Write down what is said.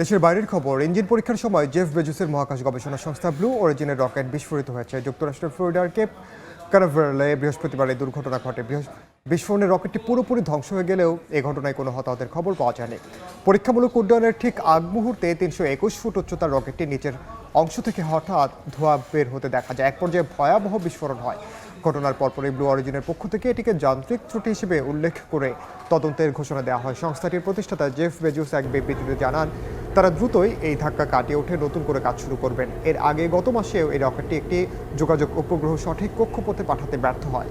দেশের বাইরের খবর, ইঞ্জিন পরীক্ষার সময় জেফ বেজোসের মহাকাশ গবেষণা সংস্থা ব্লু অরিজিনের রকেট বিস্ফোরিত হয়েছে। যুক্তরাষ্ট্রের ফ্লোরিডার কেপ ক্যানাভেরালে বৃহস্পতিবার এই দুর্ঘটনা ঘটে। বিস্ফোরণে রকেটটি পুরোপুরি ধ্বংস হয়ে গেলেও এ ঘটনায় কোনো হতাহতের খবর পাওয়া যায়নি। পরীক্ষামূলক উড্ডয়নের ঠিক আগ মুহূর্তে ৩২১ ফুট উচ্চতার রকেটটি নিচের অংশ থেকে হঠাৎ ধোঁয়া বের হতে দেখা যায়। এক পর্যায়ে ভয়াবহ বিস্ফোরণ হয়। ঘটনার পরপরই ব্লু অরিজিনের পক্ষ থেকে এটিকে যান্ত্রিক ত্রুটি হিসেবে উল্লেখ করে তদন্তের ঘোষণা দেওয়া হয়। সংস্থাটির প্রতিষ্ঠাতা জেফ বেজোস এক বিবৃতিতে জানান, তারা দ্রুতই এই ধাক্কা কাটিয়ে উঠে নতুন করে কাজ শুরু করবেন। এর আগে গত মাসেও এই রকেটটি একটি যোগাযোগ উপগ্রহ সঠিক কক্ষপথে পাঠাতে ব্যর্থ হয়।